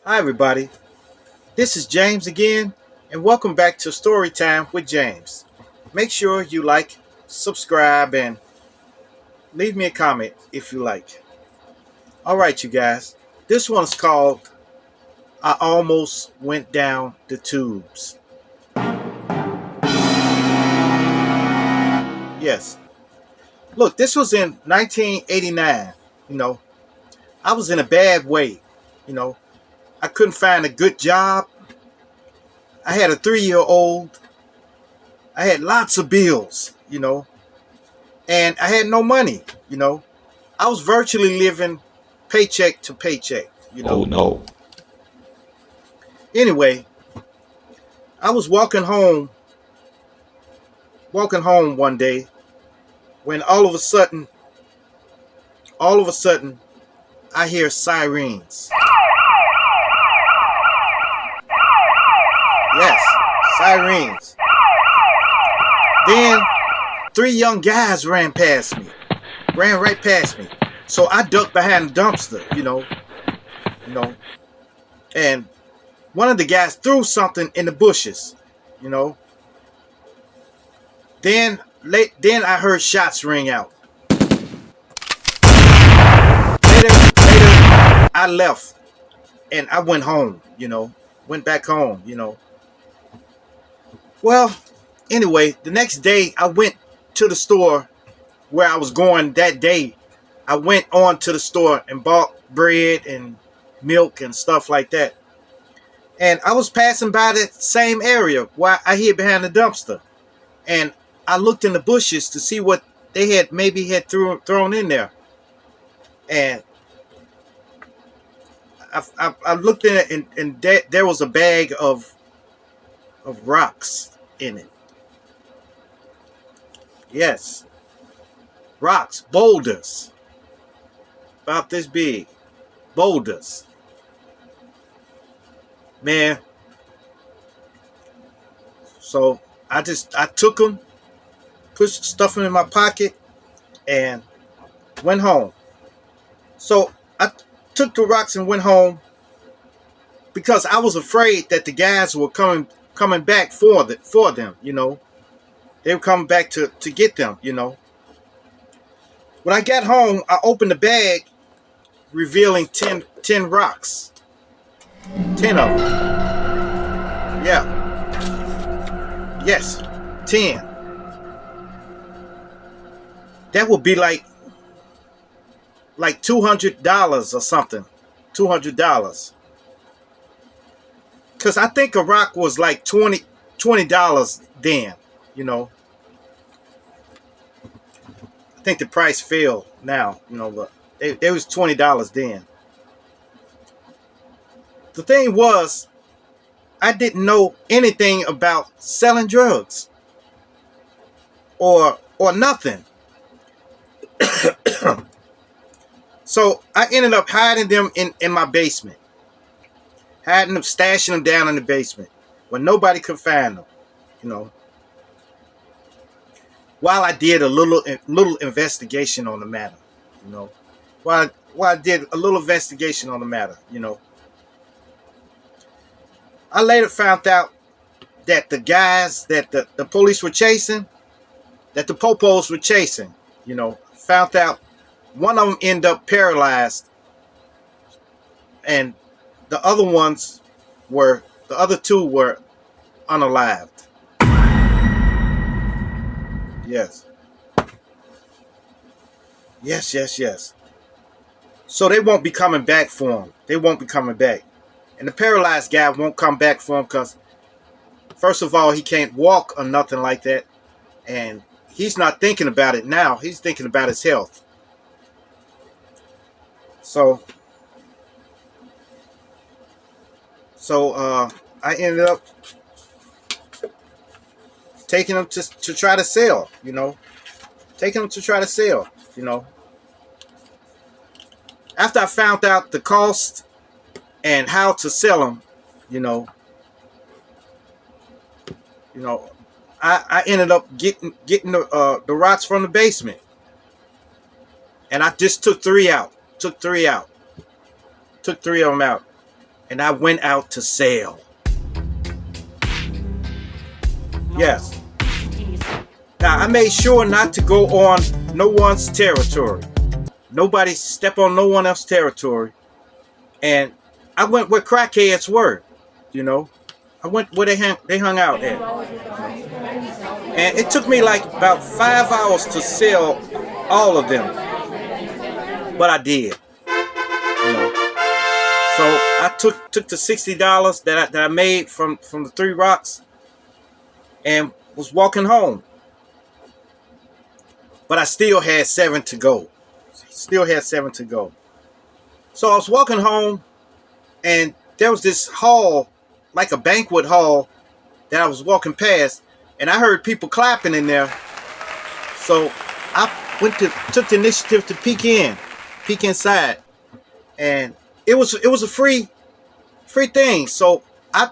Hi, everybody. This is James again, and welcome back to Storytime with James. Make sure you like, subscribe, and leave me a comment if you like. All right, you guys. This one's called I Almost Went Down the Tubes. Yes. Look, this was in 1989. You know, I was in a bad way. You know, I couldn't find a good job. I had a 3-year old. I had lots of bills, and I had no money, I was virtually living paycheck to paycheck. Oh no. Anyway, I was walking home one day when all of a sudden, I hear sirens. Yes, sirens. Then three young guys ran right past me. So I ducked behind the dumpster, you know, and one of the guys threw something in the bushes, you know. Then I heard shots ring out. Later, I left and I went home, went back home, Well, anyway, the next day I went to the store where I was going that day. I went on to the store and bought bread and milk and stuff like that. And I was passing by the same area where I hid behind the dumpster. And I looked in the bushes to see what they had maybe had thrown in there. And I looked in it, and there was a bag of rocks in it. Yes, rocks, boulders, about this big, boulders. Man, so I took them, pushed stuff in my pocket, and went home. So I took the rocks and went home because I was afraid that the guys were coming back for them. They were coming back to get them. When I got home, I opened the bag, revealing ten rocks. 10 of them. Yeah. Yes. 10. That would be like $200 or something. $200. Because I think a rock was like $20 then. You know. I think the price fell now, but it was $20 then. The thing was, I didn't know anything about selling drugs or nothing. So I ended up hiding them in my basement. Hiding them, stashing them down in the basement where nobody could find them, you know. While I did a little investigation on the matter, you know. While I did a little investigation on the matter. I later found out that the guys that the police were chasing, that the popos were chasing, found out one of them ended up paralyzed, and the other two were unalived. Yes, yes. So they won't be coming back for him. They won't be coming back, and the paralyzed guy won't come back for him because first of all he can't walk or nothing like that, and he's not thinking about it now. He's thinking about his health. So so I ended up taking them to try to sell. Taking them to try to sell. You know, After I found out the cost and how to sell them, you know, you know, I ended up getting the rocks from the basement, and I just took three out. Took three of them out, and I went out to sell. Yes. Now, I made sure not to go on no one's territory. Nobody step on no one else's territory. And I went where crackheads were, you know. I went where they hung out at. And it took me like about 5 hours to sell all of them. But I did, you know. So I took the $60 that I made from the 3 rocks and was walking home. But I still had 7 to go. Still had 7 to go. So I was walking home, and there was this hall, like a banquet hall, that I was walking past, and I heard people clapping in there. So I took the initiative to peek inside, and it was a free thing. So I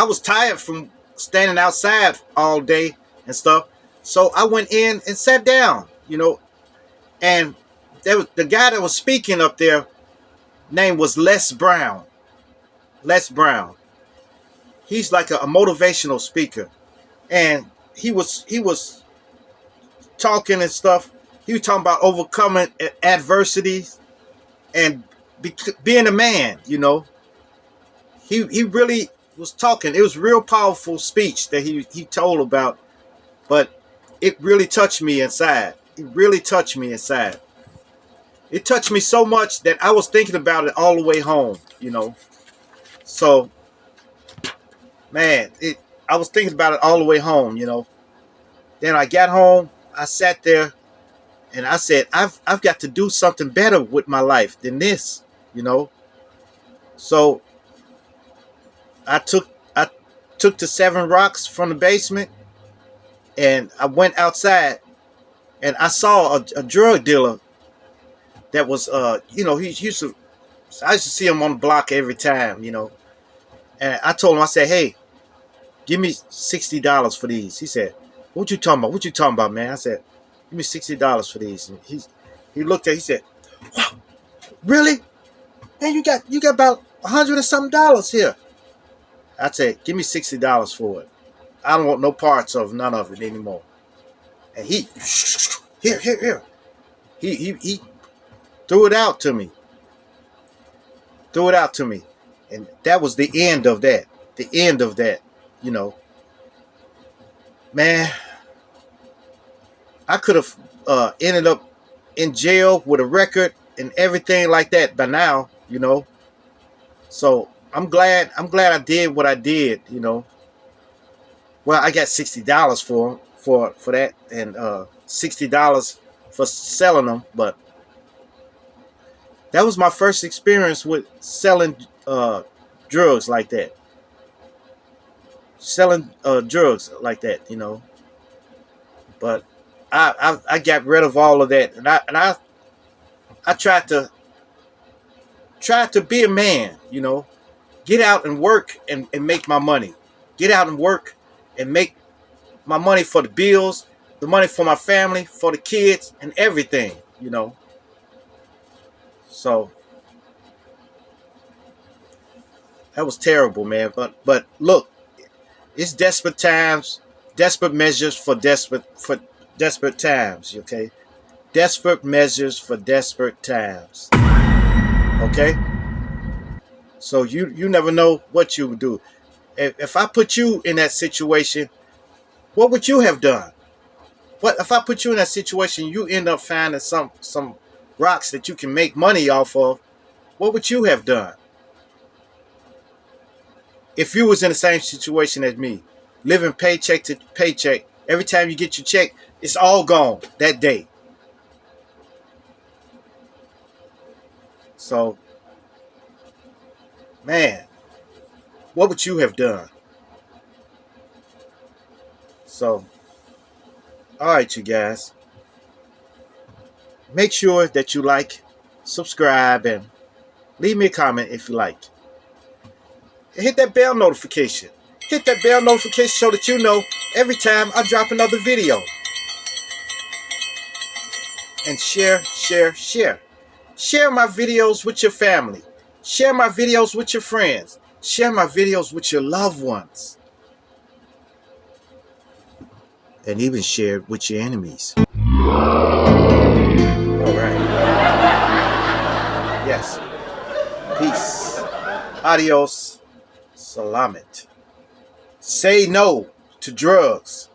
was tired from standing outside all day and stuff. So I went in and sat down, you know, and there was the guy that was speaking up there. Name was Les Brown. Les Brown. He's like a motivational speaker, and he was talking and stuff. He was talking about overcoming adversities and being a man. You know, he really was talking. It was a real powerful speech that he told about, but it really touched me inside. It really touched me inside. It touched me so much that I was thinking about it all the way home, you know. So, man, I was thinking about it all the way home, you know. Then I got home, I sat there, and I said, I've got to do something better with my life than this, you know. So I took the 7 rocks from the basement, and I went outside, and I saw a drug dealer that was, you know, I used to see him on the block every time, you know. And I told him, I said, hey, give me $60 for these. He said, what you talking about? What you talking about, man? I said, give me $60 for these. And he looked at it, he said, wow, really? Man, you got about $100 and something here. I said, give me $60 for it. I don't want no parts of none of it anymore. And he here. He threw it out to me. And that was the end of that. The end of that, you know. Man, I could have ended up in jail with a record and everything like that by now, you know. So I'm glad I did what I did, you know. Well, I got $60 for that, and $60 for selling them, but that was my first experience with selling drugs like that. Selling drugs like that, you know. But I got rid of all of that, and I tried to be a man, you know. Get out and work and make my money. Get out and work and make my money for the bills, the money for my family, for the kids, and everything, you know. So that was terrible, man. But look, it's desperate times, desperate measures for desperate times, okay? Desperate measures for desperate times. Okay? So you never know what you would do. If I put you in that situation, what would you have done? What if I put you in that situation, you end up finding some rocks that you can make money off of? What would you have done? If you was in the same situation as me, living paycheck to paycheck, every time you get your check, it's all gone that day. So, man, what would you have done? So, all right, you guys. Make sure that you like, subscribe, and leave me a comment if you like. And hit that bell notification. Hit that bell notification so that you know every time I drop another video. And share. Share my videos with your family. Share my videos with your friends. Share my videos with your loved ones. And even share it with your enemies. Alright. Yes. Peace. Adios. Salamat. Say no to drugs.